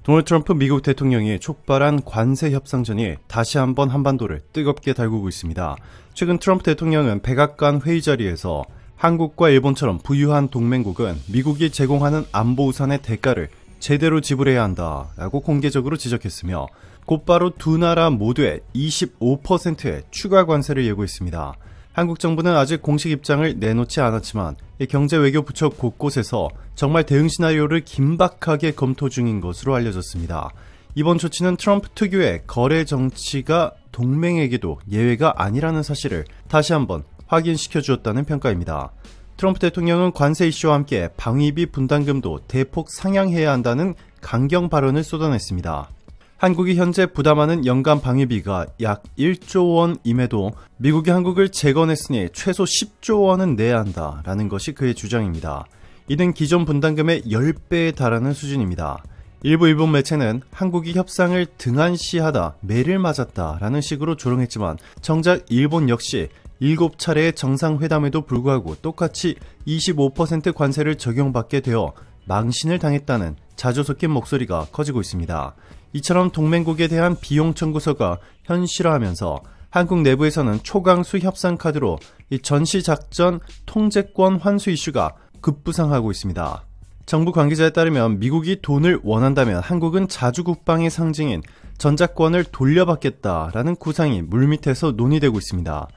도널드 트럼프 미국 대통령이 촉발한 관세 협상전이 다시 한번 한반도를 뜨겁게 달구고 있습니다. 최근 트럼프 대통령은 백악관 회의 자리에서 한국과 일본처럼 부유한 동맹국은 미국이 제공하는 안보 우산의 대가를 제대로 지불해야 한다라고 공개적으로 지적했으며 곧바로 두 나라 모두에 25%의 추가 관세를 예고했습니다. 한국 정부는 아직 공식 입장을 내놓지 않았지만 경제외교부처 곳곳에서 정말 대응 시나리오를 긴박하게 검토 중인 것으로 알려졌습니다. 이번 조치는 트럼프 특유의 거래 정치가 동맹에게도 예외가 아니라는 사실을 다시 한번 확인시켜 주었다는 평가입니다. 트럼프 대통령은 관세 이슈와 함께 방위비 분담금도 대폭 상향해야 한다는 강경 발언을 쏟아냈습니다. 한국이 현재 부담하는 연간 방위비가 약 1조 원임에도 미국이 한국을 재건했으니 최소 10조 원은 내야 한다라는 것이 그의 주장입니다. 이는 기존 분담금의 10배에 달하는 수준입니다. 일부 일본 매체는 한국이 협상을 등한시하다, 매를 맞았다라는 식으로 조롱했지만 정작 일본 역시 7차례의 정상회담에도 불구하고 똑같이 25% 관세를 적용받게 되어 망신을 당했다는 자주 섞인 목소리가 커지고 있습니다. 이처럼 동맹국에 대한 비용 청구서가 현실화하면서 한국 내부에서는 초강수 협상 카드로 이 전시작전 통제권 환수 이슈가 급부상하고 있습니다. 정부 관계자에 따르면 미국이 돈을 원한다면 한국은 자주국방의 상징인 전자권을 돌려받겠다라는 구상이 물밑에서 논의되고 있습니다.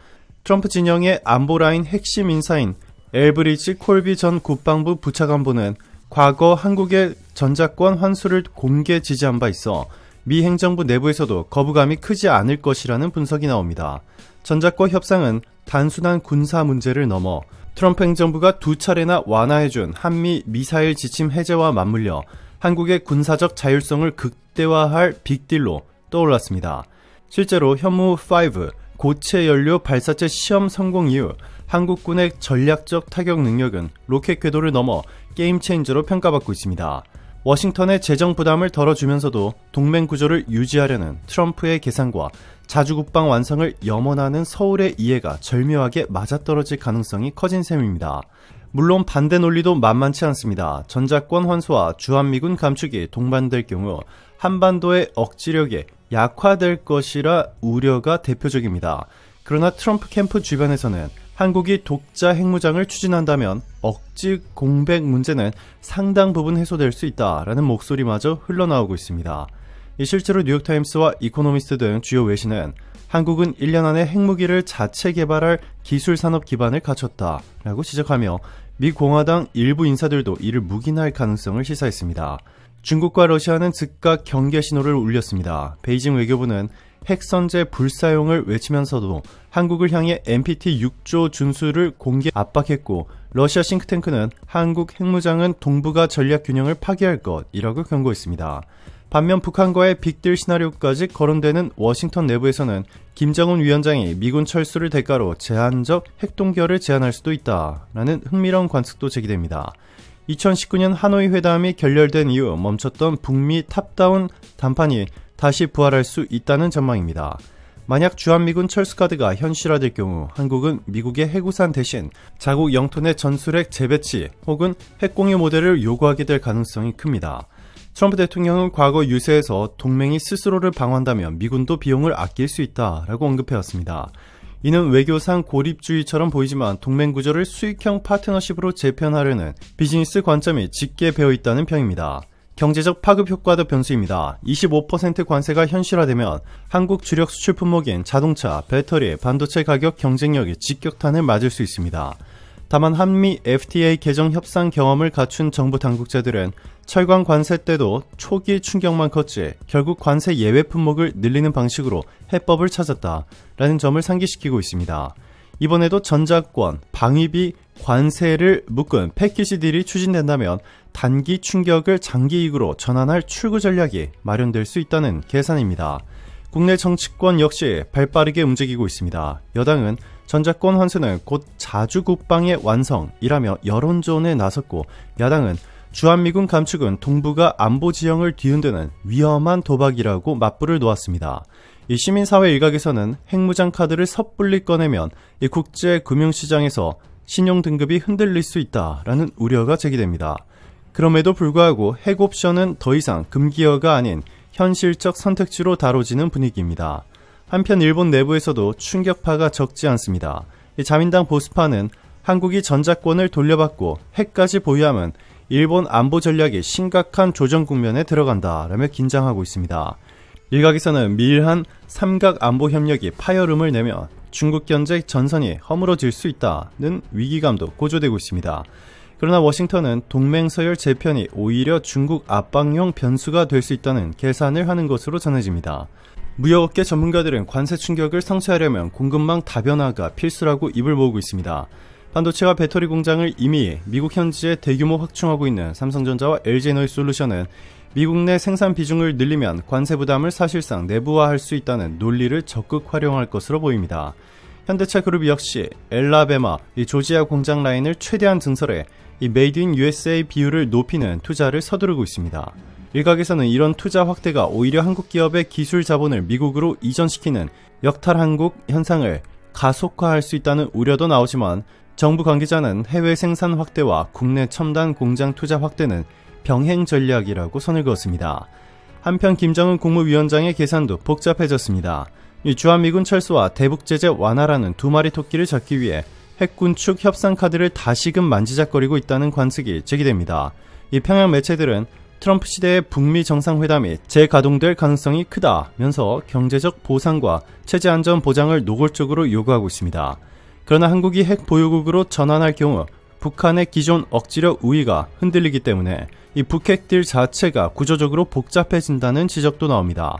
트럼프 진영의 안보라인 핵심 인사인 엘브리지 콜비 전 국방부 부차관보는 과거 한국의 전자권 환수를 공개 지지한 바 있어 미 행정부 내부에서도 거부감이 크지 않을 것이라는 분석이 나옵니다. 전자권 협상은 단순한 군사 문제를 넘어 트럼프 행정부가 2차례나 완화해준 한미 미사일 지침 해제와 맞물려 한국의 군사적 자율성을 극대화할 빅딜로 떠올랐습니다. 실제로 현무5 고체 연료 발사체 시험 성공 이후 한국군의 전략적 타격 능력은 로켓 궤도를 넘어 게임 체인저로 평가받고 있습니다. 워싱턴의 재정 부담을 덜어주면서도 동맹 구조를 유지하려는 트럼프의 계산과 자주국방 완성을 염원하는 서울의 이해가 절묘하게 맞아떨어질 가능성이 커진 셈입니다. 물론 반대 논리도 만만치 않습니다. 전자권 환수와 주한미군 감축이 동반될 경우 한반도의 억지력이 약화될 것이라 우려가 대표적입니다. 그러나 트럼프 캠프 주변에서는 한국이 독자 핵무장을 추진한다면 억지 공백 문제는 상당 부분 해소될 수 있다라는 목소리마저 흘러나오고 있습니다. 실제로 뉴욕타임스와 이코노미스트 등 주요 외신은 한국은 1년 안에 핵무기를 자체 개발할 기술 산업 기반을 갖췄다라고 지적하며 미 공화당 일부 인사들도 이를 묵인할 가능성을 시사했습니다. 중국과 러시아는 즉각 경계 신호를 울렸습니다. 베이징 외교부는 핵선제 불사용을 외치면서도 한국을 향해 NPT 6조 준수를 공개 압박했고 러시아 싱크탱크는 한국 핵무장은 동북아 전략 균형을 파괴할 것이라고 경고했습니다. 반면 북한과의 빅딜 시나리오까지 거론되는 워싱턴 내부에서는 김정은 위원장이 미군 철수를 대가로 제한적 핵동결을 제안할 수도 있다라는 흥미로운 관측도 제기됩니다. 2019년 하노이 회담이 결렬된 이후 멈췄던 북미 탑다운談판이 다시 부활할 수 있다는 전망입니다. 만약 주한미군 철수카드가 현실화될 경우 한국은 미국의 핵우산 대신 자국 영토 내 전술핵 재배치 혹은 핵공유 모델을 요구하게 될 가능성이 큽니다. 트럼프 대통령은 과거 유세에서 동맹이 스스로를 방어한다면 미군도 비용을 아낄 수 있다라고 언급해왔습니다. 이는 외교상 고립주의처럼 보이지만 동맹 구조를 수익형 파트너십으로 재편하려는 비즈니스 관점이 짙게 배어있다는 평입니다. 경제적 파급 효과도 변수입니다. 25% 관세가 현실화되면 한국 주력 수출 품목인 자동차, 배터리, 반도체 가격 경쟁력이 직격탄을 맞을 수 있습니다. 다만 한미 FTA 개정 협상 경험을 갖춘 정부 당국자들은 철강 관세 때도 초기 충격만 컸지 결국 관세 예외 품목을 늘리는 방식으로 해법을 찾았다라는 점을 상기시키고 있습니다. 이번에도 전자권, 방위비, 관세를 묶은 패키지 딜이 추진된다면 단기 충격을 장기 이익으로 전환할 출구 전략이 마련될 수 있다는 계산입니다. 국내 정치권 역시 발빠르게 움직이고 있습니다. 여당은 전자권 환수는 곧 자주국방의 완성이라며 여론전에 나섰고 야당은 주한미군 감축은 동북아 안보 지형을 뒤흔드는 위험한 도박이라고 맞불을 놓았습니다. 이 시민사회 일각에서는 핵무장 카드를 섣불리 꺼내면 이 국제 금융시장에서 신용 등급이 흔들릴 수 있다라는 우려가 제기됩니다. 그럼에도 불구하고 핵 옵션은 더 이상 금기어가 아닌 현실적 선택지로 다뤄지는 분위기입니다. 한편 일본 내부에서도 충격파가 적지 않습니다. 자민당 보수파는 한국이 전자권을 돌려받고 핵까지 보유하면 일본 안보 전략이 심각한 조정 국면에 들어간다라며 긴장하고 있습니다. 일각에서는 미일한 삼각 안보 협력이 파열음을 내며 중국 견제 전선이 허물어질 수 있다는 위기감도 고조되고 있습니다. 그러나 워싱턴은 동맹 서열 재편이 오히려 중국 압박용 변수가 될 수 있다는 계산을 하는 것으로 전해집니다. 무역업계 전문가들은 관세 충격을 상쇄하려면 공급망 다변화가 필수라고 입을 모으고 있습니다. 반도체와 배터리 공장을 이미 미국 현지에 대규모 확충하고 있는 삼성전자와 LG에너지솔루션은 미국 내 생산 비중을 늘리면 관세 부담을 사실상 내부화할 수 있다는 논리를 적극 활용할 것으로 보입니다. 현대차 그룹 역시 엘라베마, 조지아 공장 라인을 최대한 증설해 메이드 인 USA 비율을 높이는 투자를 서두르고 있습니다. 일각에서는 이런 투자 확대가 오히려 한국 기업의 기술 자본을 미국으로 이전시키는 역탈 한국 현상을 가속화할 수 있다는 우려도 나오지만 정부 관계자는 해외 생산 확대와 국내 첨단 공장 투자 확대는 병행 전략이라고 선을 그었습니다. 한편 김정은 국무위원장의 계산도 복잡해졌습니다. 주한미군 철수와 대북 제재 완화라는 두 마리 토끼를 잡기 위해 핵군축 협상 카드를 다시금 만지작거리고 있다는 관측이 제기됩니다. 이 평양 매체들은 트럼프 시대의 북미 정상회담이 재가동될 가능성이 크다면서 경제적 보상과 체제 안전 보장을 노골적으로 요구하고 있습니다. 그러나 한국이 핵 보유국으로 전환할 경우 북한의 기존 억지력 우위가 흔들리기 때문에 이 북핵 딜 자체가 구조적으로 복잡해진다는 지적도 나옵니다.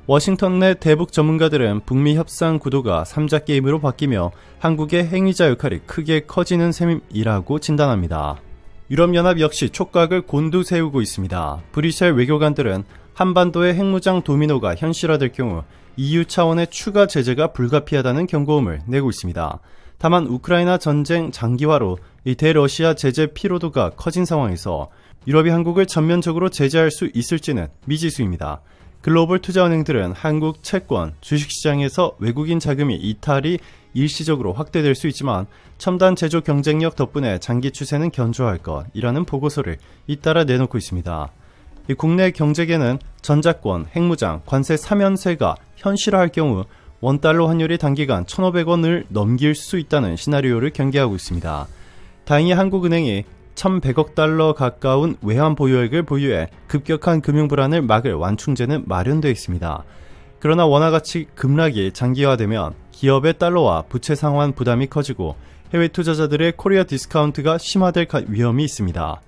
워싱턴 내 대북 전문가들은 북미 협상 구도가 3자 게임으로 바뀌며 한국의 행위자 역할이 크게 커지는 셈이라고 진단합니다. 유럽연합 역시 촉각을 곤두세우고 있습니다. 브뤼셀 외교관들은 한반도의 핵무장 도미노가 현실화될 경우 EU 차원의 추가 제재가 불가피하다는 경고음을 내고 있습니다. 다만 우크라이나 전쟁 장기화로 이 대러시아 제재 피로도가 커진 상황에서 유럽이 한국을 전면적으로 제재할 수 있을지는 미지수입니다. 글로벌 투자은행들은 한국 채권, 주식시장에서 외국인 자금이 이탈이 일시적으로 확대될 수 있지만 첨단 제조 경쟁력 덕분에 장기 추세는 견조할 것이라는 보고서를 잇따라 내놓고 있습니다. 이 국내 경제계는 전자권, 핵무장, 관세 3연세가 현실화할 경우 원달러 환율이 단기간 1,500원을 넘길 수 있다는 시나리오를 경계하고 있습니다. 다행히 한국은행이 1,100억 달러 가까운 외환 보유액을 보유해 급격한 금융 불안을 막을 완충제는 마련되어 있습니다. 그러나 원화가치 급락이 장기화되면 기업의 달러와 부채 상환 부담이 커지고 해외 투자자들의 코리아 디스카운트가 심화될 위험이 있습니다.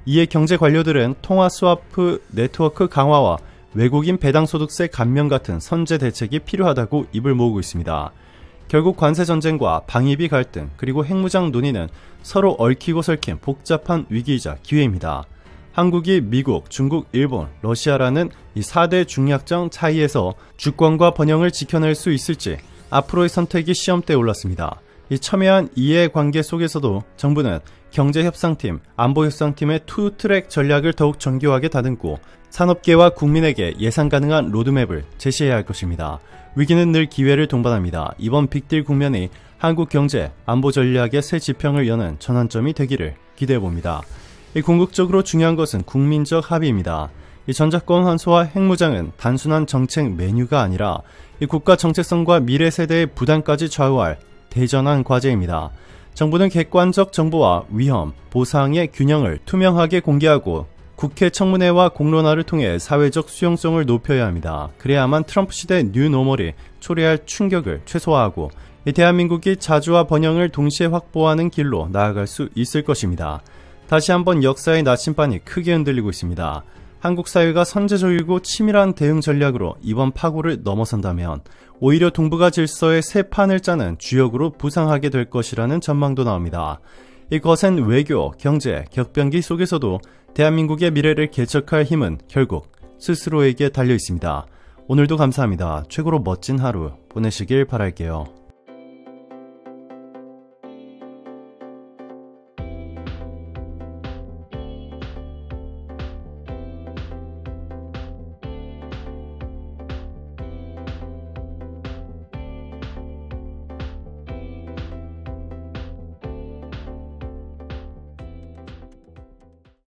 이에 경제 관료들은 통화 스와프 네트워크 강화와 외국인 배당소득세 감면 같은 선제 대책이 필요하다고 입을 모으고 있습니다. 결국 관세 전쟁과 방위비 갈등 그리고 핵무장 논의는 서로 얽히고 설킨 복잡한 위기이자 기회입니다. 한국이 미국, 중국, 일본, 러시아라는 이 4대 중약장 차이에서 주권과 번영을 지켜낼 수 있을지 앞으로의 선택이 시험대에 올랐습니다. 이 첨예한 이해관계 속에서도 정부는 경제협상팀, 안보협상팀의 투트랙 전략을 더욱 정교하게 다듬고 산업계와 국민에게 예상 가능한 로드맵을 제시해야 할 것입니다. 위기는 늘 기회를 동반합니다. 이번 빅딜 국면이 한국 경제, 안보 전략의 새 지평을 여는 전환점이 되기를 기대해봅니다. 궁극적으로 중요한 것은 국민적 합의입니다. 이 전자권 환수와 핵무장은 단순한 정책 메뉴가 아니라 이 국가 정체성과 미래 세대의 부담까지 좌우할 대전환 과제입니다. 정부는 객관적 정보와 위험, 보상의 균형을 투명하게 공개하고 국회 청문회와 공론화를 통해 사회적 수용성을 높여야 합니다. 그래야만 트럼프 시대 뉴노멀이 초래할 충격을 최소화하고 대한민국이 자주와 번영을 동시에 확보하는 길로 나아갈 수 있을 것입니다. 다시 한번 역사의 나침반이 크게 흔들리고 있습니다. 한국 사회가 선제적이고 치밀한 대응 전략으로 이번 파고를 넘어선다면 오히려 동북아 질서의 새 판을 짜는 주역으로 부상하게 될 것이라는 전망도 나옵니다. 이 거센 외교, 경제, 격변기 속에서도 대한민국의 미래를 개척할 힘은 결국 스스로에게 달려 있습니다. 오늘도 감사합니다. 최고로 멋진 하루 보내시길 바랄게요.